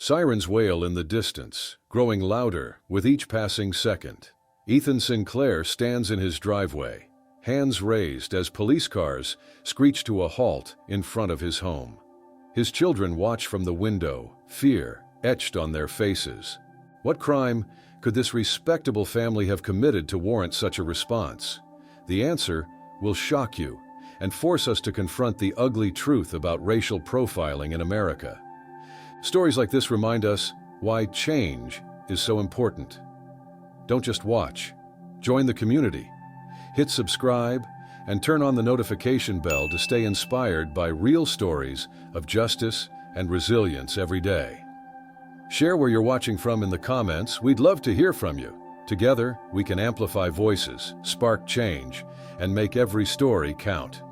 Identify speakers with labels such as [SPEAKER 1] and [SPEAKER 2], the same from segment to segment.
[SPEAKER 1] Sirens wail in the distance, growing louder with each passing second. Ethan Sinclair stands in his driveway, hands raised as police cars screech to a halt in front of his home. His children watch from the window, fear etched on their faces. What crime could this respectable family have committed to warrant such a response? The answer will shock you and force us to confront the ugly truth about racial profiling in America. Stories like this remind us why change is so important. Don't just watch. Join the community. Hit subscribe and turn on the notification bell to stay inspired by real stories of justice and resilience every day. Share where you're watching from in the comments. We'd love to hear from you. Together, we can amplify voices, spark change, and make every story count.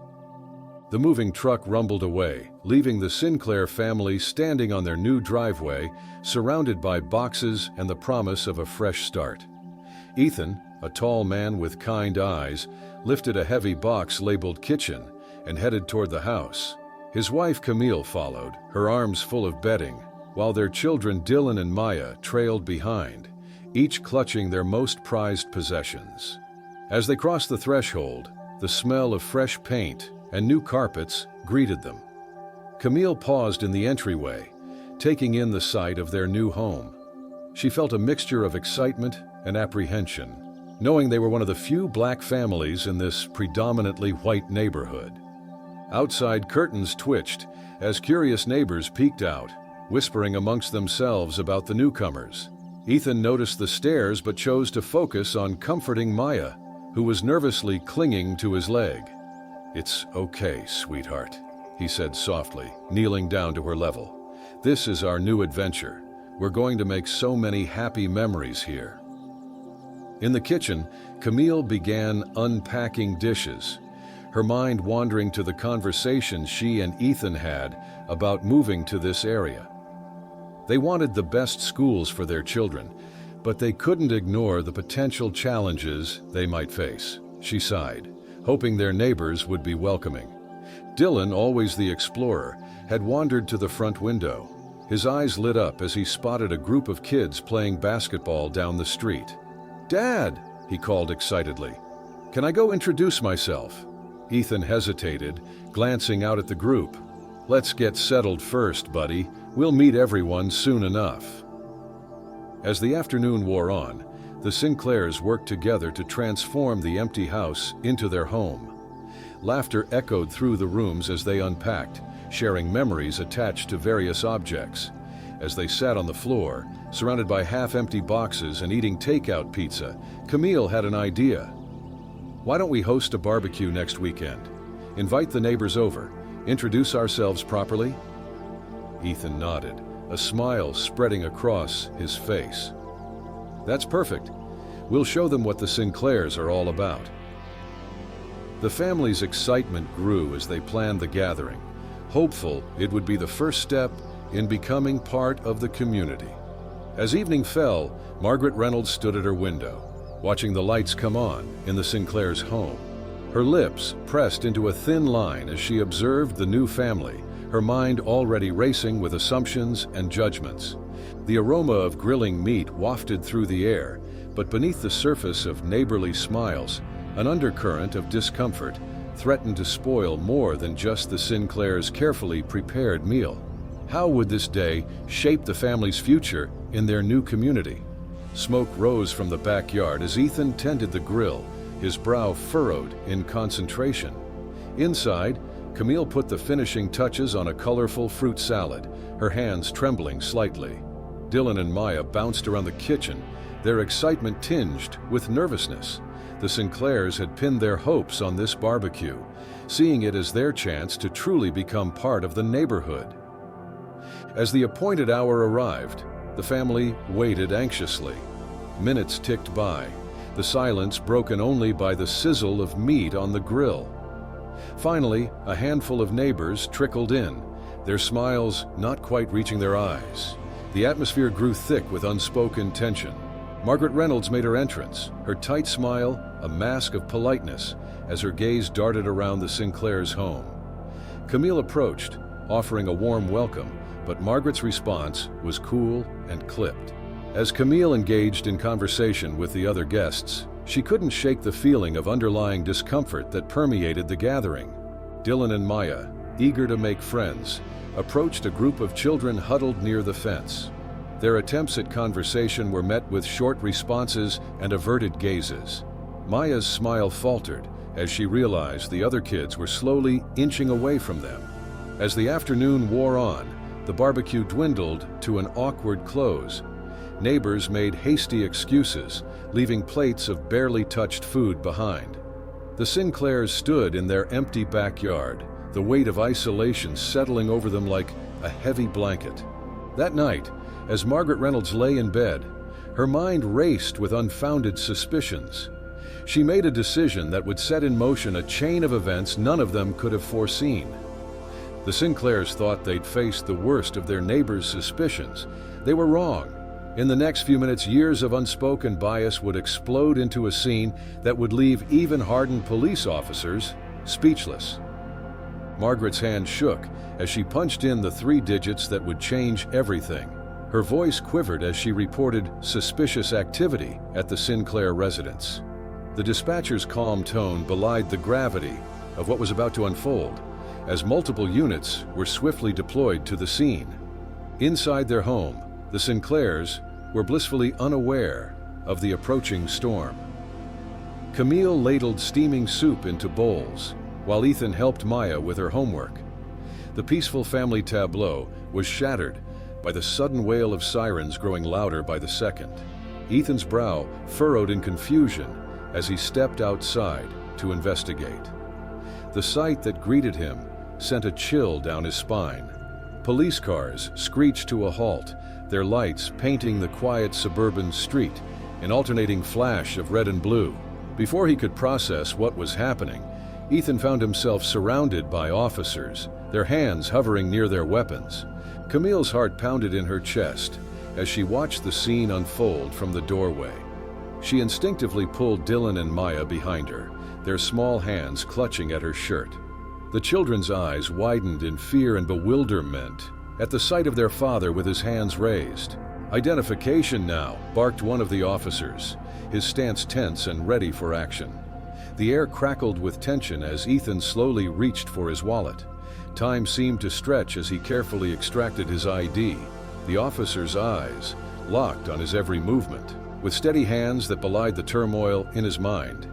[SPEAKER 1] The moving truck rumbled away, leaving the Sinclair family standing on their new driveway, surrounded by boxes and the promise of a fresh start. Ethan, a tall man with kind eyes, lifted a heavy box labeled kitchen and headed toward the house. His wife Camille followed, her arms full of bedding, while their children Dylan and Maya trailed behind, each clutching their most prized possessions. As they crossed the threshold, the smell of fresh paint and new carpets greeted them. Camille paused in the entryway, taking in the sight of their new home. She felt a mixture of excitement and apprehension, knowing they were one of the few black families in this predominantly white neighborhood. Outside, curtains twitched as curious neighbors peeked out, whispering amongst themselves about the newcomers. Ethan noticed the stares but chose to focus on comforting Maya, who was nervously clinging to his leg. "It's okay, sweetheart," he said softly, kneeling down to her level. "This is our new adventure. We're going to make so many happy memories here." In the kitchen, Camille began unpacking dishes, her mind wandering to the conversations she and Ethan had about moving to this area. They wanted the best schools for their children, but they couldn't ignore the potential challenges they might face. She sighed, hoping their neighbors would be welcoming. Dylan, always the explorer, had wandered to the front window. His eyes lit up as he spotted a group of kids playing basketball down the street. "Dad," he called excitedly, "can I go introduce myself?" Ethan hesitated, glancing out at the group. "Let's get settled first, buddy. We'll meet everyone soon enough." As the afternoon wore on, the Sinclairs worked together to transform the empty house into their home. Laughter echoed through the rooms as they unpacked, sharing memories attached to various objects. As they sat on the floor, surrounded by half-empty boxes and eating takeout pizza, Camille had an idea. "Why don't we host a barbecue next weekend? Invite the neighbors over, introduce ourselves properly?" Ethan nodded, a smile spreading across his face. "That's perfect. We'll show them what the Sinclairs are all about." The family's excitement grew as they planned the gathering, hopeful it would be the first step in becoming part of the community. As evening fell, Margaret Reynolds stood at her window, watching the lights come on in the Sinclairs' home. Her lips pressed into a thin line as she observed the new family, her mind already racing with assumptions and judgments. The aroma of grilling meat wafted through the air, but beneath the surface of neighborly smiles, an undercurrent of discomfort threatened to spoil more than just the Sinclairs' carefully prepared meal. How would this day shape the family's future in their new community? Smoke rose from the backyard as Ethan tended the grill, his brow furrowed in concentration. Inside, Camille put the finishing touches on a colorful fruit salad, her hands trembling slightly. Dylan and Maya bounced around the kitchen, their excitement tinged with nervousness. The Sinclairs had pinned their hopes on this barbecue, seeing it as their chance to truly become part of the neighborhood. As the appointed hour arrived, the family waited anxiously. Minutes ticked by, the silence broken only by the sizzle of meat on the grill. Finally, a handful of neighbors trickled in, their smiles not quite reaching their eyes. The atmosphere grew thick with unspoken tension. Margaret Reynolds made her entrance, her tight smile a mask of politeness as her gaze darted around the Sinclairs' home. Camille approached, offering a warm welcome, but Margaret's response was cool and clipped. As Camille engaged in conversation with the other guests, she couldn't shake the feeling of underlying discomfort that permeated the gathering. Dylan and Maya, eager to make friends, approached a group of children huddled near the fence. Their attempts at conversation were met with short responses and averted gazes. Maya's smile faltered as she realized the other kids were slowly inching away from them. As the afternoon wore on, the barbecue dwindled to an awkward close. Neighbors made hasty excuses, leaving plates of barely touched food behind. The Sinclairs stood in their empty backyard, the weight of isolation settling over them like a heavy blanket. That night, as Margaret Reynolds lay in bed, her mind raced with unfounded suspicions. She made a decision that would set in motion a chain of events none of them could have foreseen. The Sinclairs thought they'd faced the worst of their neighbors' suspicions. They were wrong. In the next few minutes, years of unspoken bias would explode into a scene that would leave even hardened police officers speechless. Margaret's hand shook as she punched in the 3 digits that would change everything. Her voice quivered as she reported suspicious activity at the Sinclair residence. The dispatcher's calm tone belied the gravity of what was about to unfold, as multiple units were swiftly deployed to the scene. Inside their home, the Sinclairs were blissfully unaware of the approaching storm. Camille ladled steaming soup into bowls, while Ethan helped Maya with her homework. The peaceful family tableau was shattered by the sudden wail of sirens growing louder by the second. Ethan's brow furrowed in confusion as he stepped outside to investigate. The sight that greeted him sent a chill down his spine. Police cars screeched to a halt, their lights painting the quiet suburban street, an alternating flash of red and blue. Before he could process what was happening, Ethan found himself surrounded by officers, their hands hovering near their weapons. Camille's heart pounded in her chest as she watched the scene unfold from the doorway. She instinctively pulled Dylan and Maya behind her, their small hands clutching at her shirt. The children's eyes widened in fear and bewilderment at the sight of their father with his hands raised. "Identification now," barked one of the officers, his stance tense and ready for action. The air crackled with tension as Ethan slowly reached for his wallet. Time seemed to stretch as he carefully extracted his ID. The officer's eyes locked on his every movement, with steady hands that belied the turmoil in his mind.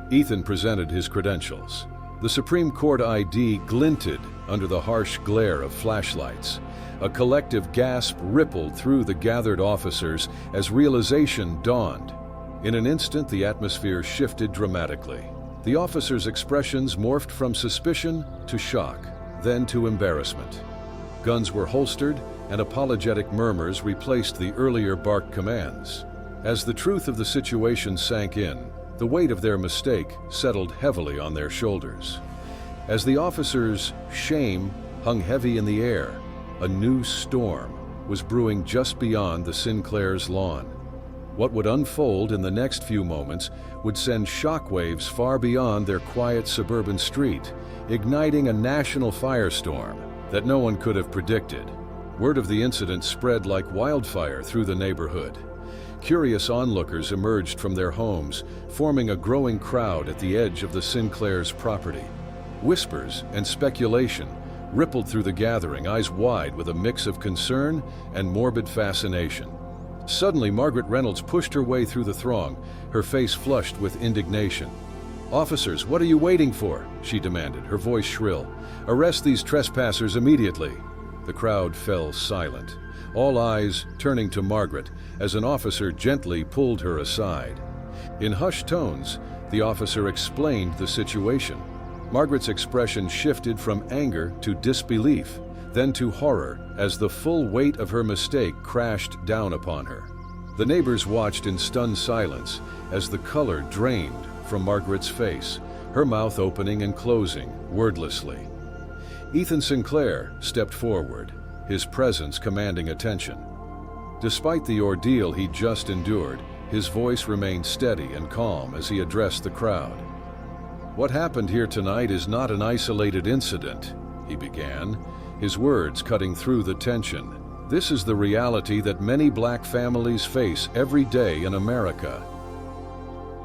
[SPEAKER 1] Ethan presented his credentials. The Supreme Court ID glinted under the harsh glare of flashlights. A collective gasp rippled through the gathered officers as realization dawned. In an instant, the atmosphere shifted dramatically. The officers' expressions morphed from suspicion to shock, then to embarrassment. Guns were holstered, and apologetic murmurs replaced the earlier barked commands. As the truth of the situation sank in, the weight of their mistake settled heavily on their shoulders. As the officers' shame hung heavy in the air, a new storm was brewing just beyond the Sinclairs' lawn. What would unfold in the next few moments would send shockwaves far beyond their quiet suburban street, igniting a national firestorm that no one could have predicted. Word of the incident spread like wildfire through the neighborhood. Curious onlookers emerged from their homes, forming a growing crowd at the edge of the Sinclairs' property. Whispers and speculation rippled through the gathering, eyes wide with a mix of concern and morbid fascination. Suddenly, Margaret Reynolds pushed her way through the throng, her face flushed with indignation. "Officers, what are you waiting for?" she demanded, her voice shrill. "Arrest these trespassers immediately." The crowd fell silent, all eyes turning to Margaret as an officer gently pulled her aside. In hushed tones, the officer explained the situation. Margaret's expression shifted from anger to disbelief, then to horror as the full weight of her mistake crashed down upon her. The neighbors watched in stunned silence as the color drained from Margaret's face, her mouth opening and closing wordlessly. Ethan Sinclair stepped forward, his presence commanding attention. Despite the ordeal he'd just endured, his voice remained steady and calm as he addressed the crowd. "What happened here tonight is not an isolated incident," he began, his words cutting through the tension. This is the reality that many black families face every day in America.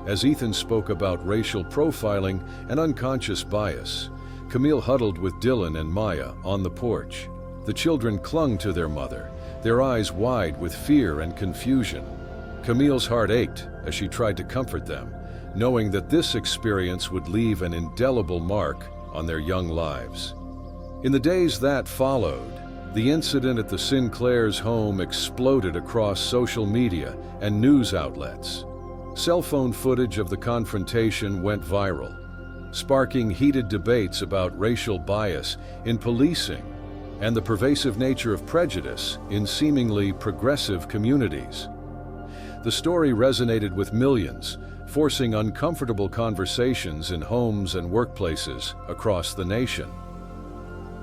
[SPEAKER 1] As Ethan spoke about racial profiling and unconscious bias, Camille huddled with Dylan and Maya on the porch. The children clung to their mother, their eyes wide with fear and confusion. Camille's heart ached as she tried to comfort them, knowing that this experience would leave an indelible mark on their young lives. In the days that followed, the incident at the Sinclairs' home exploded across social media and news outlets. Cell phone footage of the confrontation went viral, sparking heated debates about racial bias in policing and the pervasive nature of prejudice in seemingly progressive communities. The story resonated with millions, forcing uncomfortable conversations in homes and workplaces across the nation.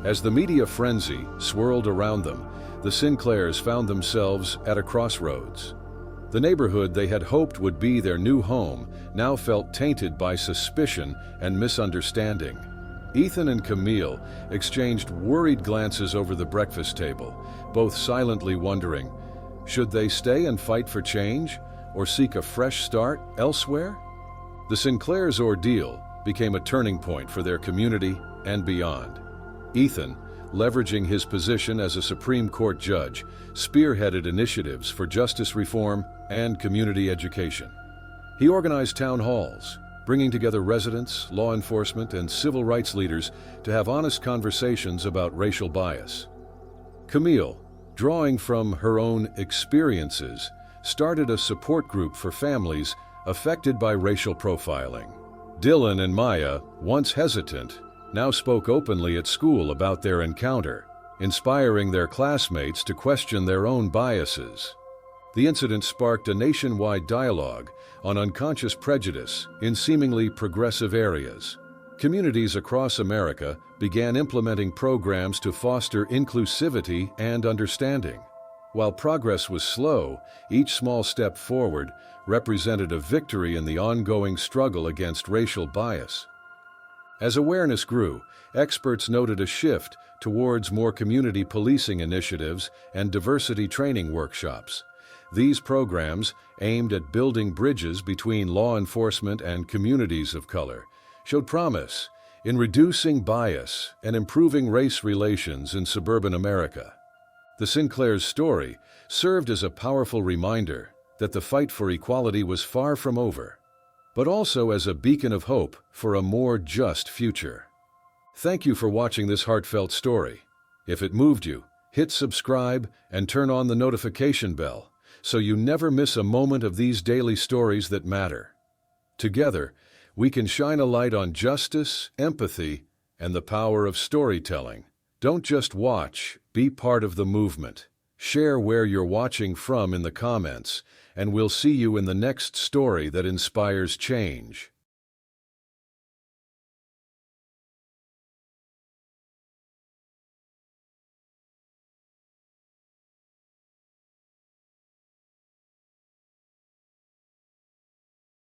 [SPEAKER 1] As the media frenzy swirled around them, the Sinclairs found themselves at a crossroads. The neighborhood they had hoped would be their new home now felt tainted by suspicion and misunderstanding. Ethan and Camille exchanged worried glances over the breakfast table, both silently wondering, should they stay and fight for change or seek a fresh start elsewhere? The Sinclairs' ordeal became a turning point for their community and beyond. Ethan, leveraging his position as a Supreme Court judge, spearheaded initiatives for justice reform and community education. He organized town halls, bringing together residents, law enforcement, and civil rights leaders to have honest conversations about racial bias. Camille, drawing from her own experiences, started a support group for families affected by racial profiling. Dylan and Maya, once hesitant, now spoke openly at school about their encounter, inspiring their classmates to question their own biases. The incident sparked a nationwide dialogue on unconscious prejudice in seemingly progressive areas. Communities across America began implementing programs to foster inclusivity and understanding. While progress was slow, each small step forward represented a victory in the ongoing struggle against racial bias. As awareness grew, experts noted a shift towards more community policing initiatives and diversity training workshops. These programs, aimed at building bridges between law enforcement and communities of color, showed promise in reducing bias and improving race relations in suburban America. The Sinclair's story served as a powerful reminder that the fight for equality was far from over, but also as a beacon of hope for a more just future. Thank you for watching this heartfelt story. If it moved you, hit subscribe and turn on the notification bell so you never miss a moment of these daily stories that matter. Together, we can shine a light on justice, empathy, and the power of storytelling. Don't just watch, be part of the movement. Share where you're watching from in the comments, and we'll see you in the next story that inspires change.